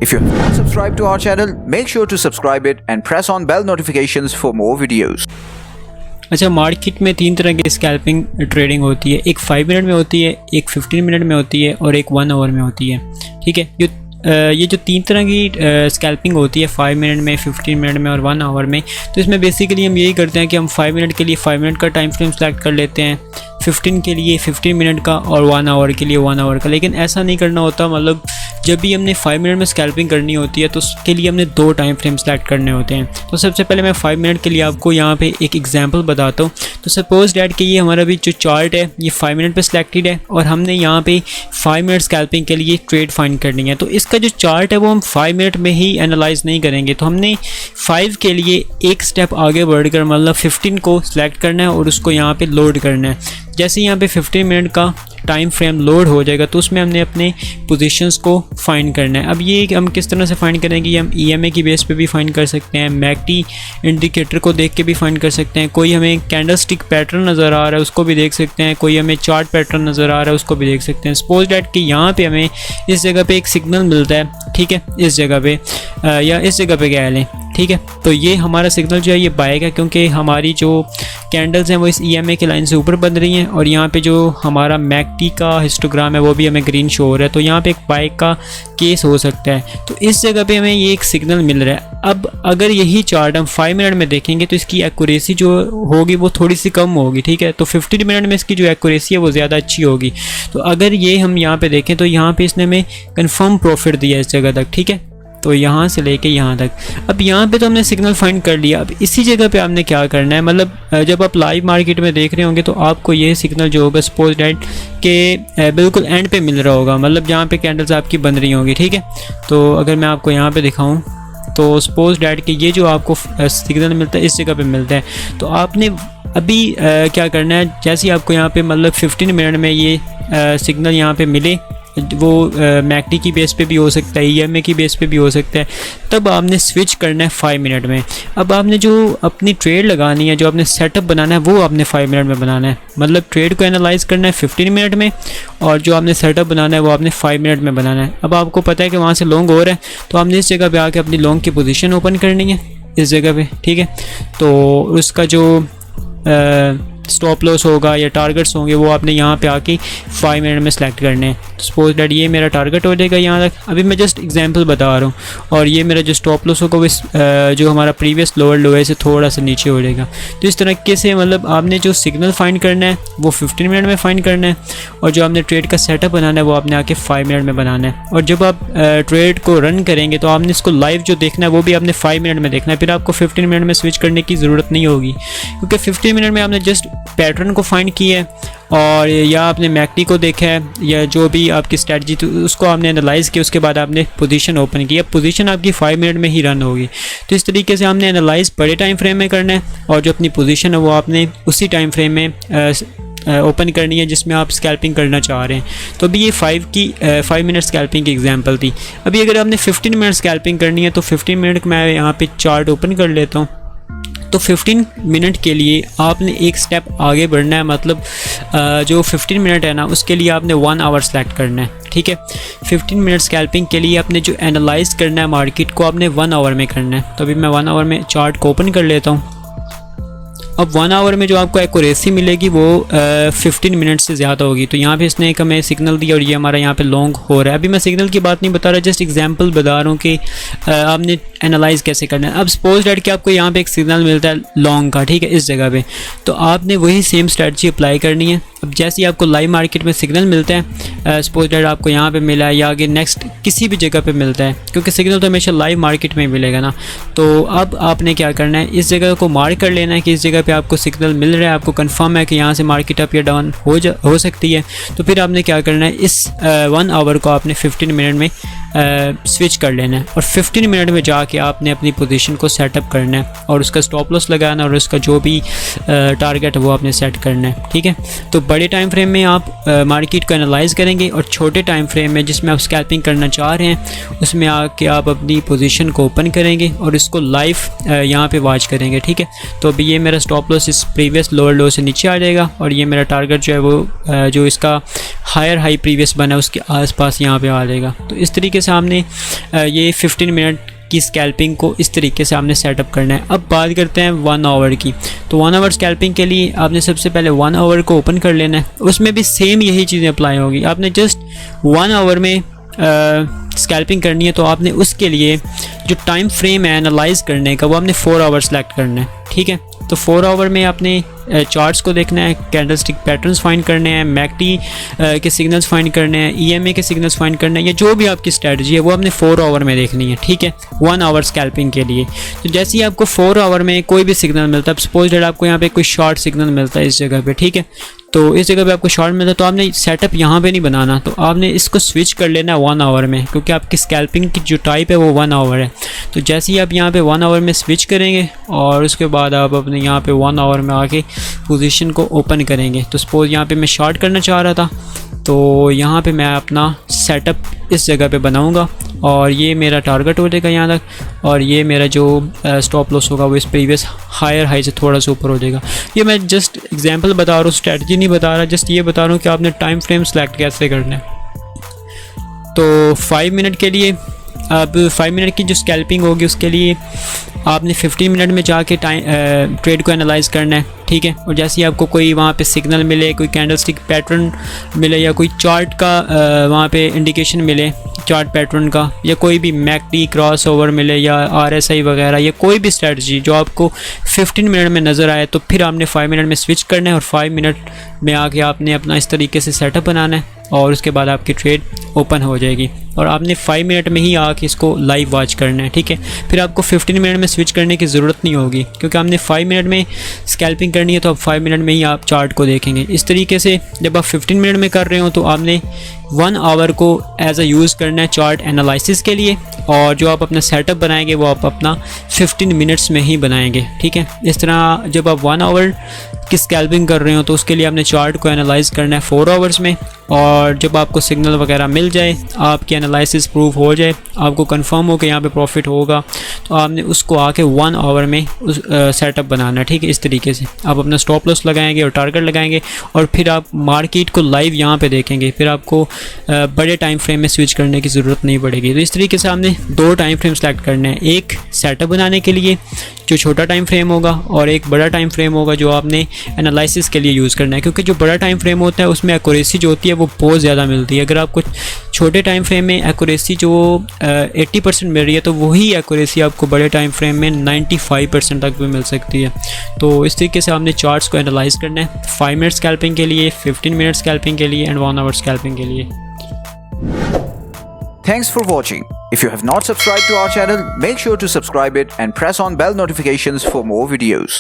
If you have not subscribed to our channel, make sure to subscribe it and press on bell notifications for more videos. अच्छा, market में 3 तरह की scalping trading होती है। एक 5 minute में होती है, एक 15 मिनट में होती है और एक 1 आवर में होती है। ठीक है, ये जो 3 तरह की स्कैल्पिंग होती है 5 मिनट में, 15 मिनट में और 1 आवर में, तो इसमें बेसिकली हम यही करते हैं कि हम 5 मिनट के लिए 5 मिनट का टाइम फ्रेम सेलेक्ट कर लेते हैं, 15 के लिए 15 मिनट का और 1 आवर के लिए 1 आवर का। लेकिन ऐसा नहीं करना होता, मतलब जब भी हमने 5 मिनट में स्कैल्पिंग करनी होती है तो उसके लिए हमने 2 टाइम फ्रेम सेलेक्ट करने होते हैं। तो सबसे पहले मैं 5 मिनट के लिए आपको यहाँ पे एक एग्जांपल बताता हूँ। तो सपोज डैट कि ये हमारा भी जो चार्ट है ये 5 मिनट पे सिलेक्टेड है और हमने यहाँ पे 5 मिनट स्कैल्पिंग के लिए ट्रेड फाइंड करनी है। तो इसका जो चार्ट है वो हम 5 मिनट में ही एनालाइज नहीं करेंगे, तो हमने 5 के लिए एक स्टेप आगे बढ़कर मतलब 15 को सिलेक्ट करना है और उसको यहाँ पे लोड करना है। जैसे यहाँ पे 15 मिनट का टाइम फ्रेम लोड हो जाएगा तो उसमें हमने अपने पोजीशंस को फाइंड करना है। अब ये हम किस तरह से फाइंड करेंगे, हम EMA की बेस पे भी फाइंड कर सकते हैं, मैकडी इंडिकेटर को देख के भी फाइंड कर सकते हैं, कोई हमें कैंडलस्टिक पैटर्न नज़र आ रहा है उसको भी देख सकते हैं, कोई हमें चार्ट पैटर्न नज़र आ रहा है उसको भी देख सकते हैं। सपोज डैट कि यहाँ पे हमें इस जगह पे एक सिग्नल मिलता है, ठीक है, इस जगह पे या इस जगह पे कह लें, ठीक है। तो ये हमारा सिग्नल जो है ये बाय का, क्योंकि हमारी जो कैंडल्स हैं वो इस EMA की लाइन से ऊपर बन रही हैं और यहाँ पे जो हमारा मैकडी का हिस्टोग्राम है वो भी हमें ग्रीन शो हो रहा है, तो यहाँ पे एक बाय का केस हो सकता है। तो इस जगह पे हमें ये एक सिग्नल मिल रहा है। अब अगर यही चार्ट हम 5 मिनट में देखेंगे तो इसकी एक्यूरेसी जो होगी वो थोड़ी सी कम होगी, ठीक है। तो 15 मिनट में इसकी जो एक्यूरेसी है वो ज़्यादा अच्छी होगी। तो अगर ये हम यहाँ पे देखें तो यहाँ पे इसने हमें कन्फर्म प्रॉफिट दिया इस जगह तक, ठीक है, तो यहाँ से लेके यहाँ तक। अब यहाँ पे तो हमने सिग्नल फाइंड कर लिया। अब इसी जगह पे आपने क्या करना है, मतलब जब आप लाइव मार्केट में देख रहे होंगे तो आपको ये सिग्नल जो होगा सपोज डैट के बिल्कुल एंड पे मिल रहा होगा, मतलब जहाँ पे कैंडल्स आपकी बन रही होंगी, ठीक है। तो अगर मैं आपको यहाँ पे दिखाऊँ तो सपोज डैट कि ये जो आपको सिग्नल मिलता है इस जगह पे मिलता है। तो आपने अभी क्या करना है, जैसे ही आपको यहाँ पे मतलब 15 मिनट में ये सिग्नल यहाँ पे मिले, वो मैकडी की बेस पे भी हो सकता है, EMA की बेस पे भी हो सकता है, तब आपने स्विच करना है 5 मिनट में। अब आपने जो अपनी ट्रेड लगानी है, जो आपने सेटअप बनाना है वो आपने 5 मिनट में बनाना है, मतलब ट्रेड को एनालाइज करना है 15 मिनट में और जो आपने सेटअप बनाना है वो आपने 5 मिनट में बनाना है। अब आपको पता है कि वहाँ से लॉन्ग हो रहा है तो आपने इस जगह पे आके अपनी लॉन्ग की पोजीशन ओपन करनी है इस जगह पे, ठीक है। तो उसका जो स्टॉप लॉस होगा या टारगेट्स होंगे वो आपने यहाँ पे आके 5 मिनट में सेलेक्ट करने हैं। तो सपोज डैट ये मेरा टारगेट हो जाएगा यहाँ तक, अभी मैं जस्ट एग्जांपल बता रहा हूँ, और ये मेरा जो स्टॉप लॉस होगा वो जो हमारा प्रीवियस लोअर लो है से थोड़ा सा नीचे हो जाएगा। तो इस तरीके से मतलब आपने जो सिग्नल फाइंड करना है वो 15 मिनट में फाइंड करना है और जो आपने ट्रेड का सेटअप बनाना है वो आपने आके 5 मिनट में बनाना है। और जब आप ट्रेड को रन करेंगे तो आपने इसको लाइव जो देखना है वो भी आपने 5 मिनट में देखना है, फिर आपको 15 मिनट में स्विच करने की ज़रूरत नहीं होगी, क्योंकि 15 मिनट में आपने जस्ट पैटर्न को फाइंड किया है और या आपने मैकडी को देखा है या जो भी आपकी स्ट्रेटजी तो उसको आपने एनालाइज़ किया, उसके बाद आपने पोजीशन ओपन की। अब पोजीशन आपकी 5 मिनट में ही रन होगी। तो इस तरीके से हमने एनालाइज़ बड़े टाइम फ्रेम में करना है और जो अपनी पोजीशन है वो आपने उसी टाइम फ्रेम में ओपन करनी है जिसमें आप स्कैल्पिंग करना चाह रहे हैं। तो अभी ये 5 मिनट स्कैल्पिंग की एग्जांपल थी। अभी अगर आपने 15 मिनट स्कैल्पिंग करनी है तो 15 मिनट मैं यहाँ पे चार्ट ओपन कर लेता हूँ। तो 15 मिनट के लिए आपने एक स्टेप आगे बढ़ना है, मतलब जो 15 मिनट है ना उसके लिए आपने 1 आवर सेलेक्ट करना है, ठीक है। 15 मिनट स्कैल्पिंग के लिए आपने जो एनालाइज करना है मार्केट को आपने 1 आवर में करना है। तो अभी मैं 1 आवर में चार्ट को ओपन कर लेता हूँ। अब 1 आवर में जो आपको एक्यूरेसी मिलेगी वो 15 मिनट से ज़्यादा होगी। तो यहाँ पे इसने एक हमें सिग्नल दिया और ये हमारा यहाँ पे लॉन्ग हो रहा है। अभी मैं सिग्नल की बात नहीं बता रहा, जस्ट एग्जांपल बता रहा हूँ कि आपने एनालाइज कैसे करना है। अब सपोज डैट कि आपको यहाँ पे एक सिग्नल मिलता है लॉन्ग का, ठीक है, इस जगह पे, तो आपने वही सेम स्ट्रेटजी अप्लाई करनी है। अब जैसे ही आपको लाइव मार्केट में सिग्नल मिलता है, सपोज डैट आपको यहाँ पे मिला है या आगे नेक्स्ट किसी भी जगह पे मिलता है, क्योंकि सिग्नल तो हमेशा लाइव मार्केट में मिलेगा ना। तो अब आपने क्या करना है, इस जगह को मार्क कर लेना है कि इस जगह पे आपको सिग्नल मिल रहा है, आपको कंफर्म है कि यहाँ से मार्केट अप या डाउन हो सकती है। तो फिर आपने क्या करना है, इस 1 आवर को आपने 15 मिनट में स्विच कर लेना है और 15 मिनट में जाके आपने अपनी पोजीशन को सेटअप करना है और उसका स्टॉप लॉस लगाना और उसका जो भी टारगेट है वो आपने सेट करना है, ठीक है। तो बड़े टाइम फ्रेम में आप मार्केट को एनालाइज करेंगे और छोटे टाइम फ्रेम में जिसमें आप स्कैल्पिंग करना चाह रहे हैं उसमें आके आप अपनी पोजीशन को ओपन करेंगे और इसको लाइव यहाँ पे वॉच करेंगे, ठीक है। तो अभी ये मेरा स्टॉप लॉस इस प्रीवियस लोअर लो से नीचे आ जाएगा और ये मेरा टारगेट जो है वो जो इसका हायर हाई प्रीवियस बना है उसके आसपास यहाँ पे आ जाएगा। तो इस तरीके तरीके से आपने ये 15 मिनट की स्कैल्पिंग को इस तरीके से आपने सेटअप करना है। अब बात करते हैं 1 आवर की। तो 1 आवर स्कैल्पिंग के लिए आपने सबसे पहले 1 आवर को ओपन कर लेना है। उसमें भी सेम यही चीज़ें अप्लाई होगी। आपने जस्ट 1 आवर में स्कैल्पिंग करनी है, तो आपने उसके लिए जो टाइम फ्रेम है एनालाइज करने का वो आपने 4 आवर सेलेक्ट करना है, ठीक है। तो 4 आवर में आपने चार्ट्स को देखना है, कैंडलस्टिक पैटर्न्स फाइंड करने हैं, मैकडी के सिग्नल्स फाइंड करने हैं, ईएमए के सिग्नल्स फाइंड करने हैं, या जो भी आपकी स्ट्रेटजी है वो आपने 4 आवर में देखनी है, ठीक है, 1 आवर स्कैल्पिंग के लिए। तो जैसे ही आपको 4 आवर में कोई भी सिग्नल मिलता है, सपोज दैट आपको यहाँ पे कोई शॉर्ट सिग्नल मिलता है इस जगह पे, ठीक है, तो इस जगह पे आपको शॉर्ट मिलता है, तो आपने सेटअप यहाँ पे नहीं बनाना, तो आपने इसको स्विच कर लेना है 1 आवर में, क्योंकि आपकी स्कैल्पिंग की जो टाइप है वो 1 आवर है। तो जैसे ही आप यहाँ पे 1 आवर में स्विच करेंगे और उसके बाद आप अपने यहाँ पे 1 आवर में आके पोजीशन को ओपन करेंगे। तो सपोज यहाँ पे मैं शॉर्ट करना चाह रहा था, तो यहाँ पे मैं अपना सेटअप इस जगह पे बनाऊँगा और ये मेरा टारगेट हो जाएगा यहाँ तक, और ये मेरा जो स्टॉप लॉस होगा वो इस प्रीवियस हायर हाई से थोड़ा सा ऊपर हो जाएगा। ये मैं जस्ट एग्जांपल बता रहा हूँ, स्ट्रेटजी नहीं बता रहा, जस्ट ये बता रहा हूँ कि आपने टाइम फ्रेम सेलेक्ट कैसे करना है। तो 5 मिनट के लिए, अब 5 मिनट की जो स्कैल्पिंग होगी उसके लिए आपने 15 मिनट में जाके ट्रेड को एनालाइज करना है, ठीक है। और जैसे ही आपको कोई वहाँ पे सिग्नल मिले, कोई कैंडलस्टिक पैटर्न मिले, या कोई चार्ट का वहाँ पे इंडिकेशन मिले चार्ट पैटर्न का, या कोई भी मैकडी क्रॉस ओवर मिले, या आरएसआई वगैरह, या कोई भी स्ट्रेटजी जो आपको 15 मिनट में नज़र आए, तो फिर आपने 5 मिनट में स्विच करना है और 5 मिनट में आके आपने अपना इस तरीके से सेटअप बनाना है, और उसके बाद आपकी ट्रेड ओपन हो जाएगी। और आपने 5 मिनट में ही आके इसको लाइव वॉच करना है, ठीक है। फिर आपको 15 मिनट में स्विच करने की ज़रूरत नहीं होगी, क्योंकि आपने 5 मिनट में स्कैल्पिंग करनी है, तो आप 5 मिनट में ही आप चार्ट को देखेंगे। इस तरीके से जब आप 15 मिनट में कर रहे हो तो आपने 1 आवर को एज अ यूज़ करना है चार्ट एनालिसिस के लिए, और जो आप अपना सेटअप बनाएंगे वो आप अपना 15 मिनट्स में ही बनाएंगे, ठीक है। इस तरह जब आप 1 आवर की स्कैल्पिंग कर रहे हो तो उसके लिए आपने चार्ट को एनालाइज करना है 4 आवर्स में, और जब आपको सिग्नल वगैरह मिल जाए, आपकी एनालिसिस प्रूव हो जाए, आपको कंफर्म हो कि यहाँ पे प्रॉफिट होगा, तो आपने उसको आके 1 आवर में उस सेटअप बनाना है, ठीक है। इस तरीके से आप अपना स्टॉप लॉस लगाएंगे और टारगेट लगाएंगे, और फिर आप मार्केट को लाइव यहाँ पे देखेंगे। फिर आपको बड़े टाइम फ्रेम में स्विच करने की ज़रूरत नहीं पड़ेगी। तो इस तरीके से आपने 2 टाइम फ्रेम सेलेक्ट करने हैं, एक सेटअप बनाने के लिए जो छोटा टाइम फ्रेम होगा, और एक बड़ा टाइम फ्रेम होगा जो आपने एनालिसिस के लिए यूज़ करना है। क्योंकि जो बड़ा टाइम फ्रेम होता है उसमें एक्यूरेसी जो होती है वो बहुत ज़्यादा मिलती है। अगर आपको छोटे टाइम फ्रेम में एक्यूरेसी जो 80% मिल रही है, तो वही एक्यूरेसी आपको बड़े टाइम फ्रेम में 95% तक भी मिल सकती है। तो इस तरीके से आपने चार्ट्स को एनालाइज करना है 5 मिनट स्कैल्पिंग के लिए, 15 मिनट स्कैल्पिंग के लिए, एंड 1 आवर स्कैल्पिंग के लिए। Thanks for watching. If you have not subscribed to our channel, make sure to subscribe it and press on bell notifications for more videos.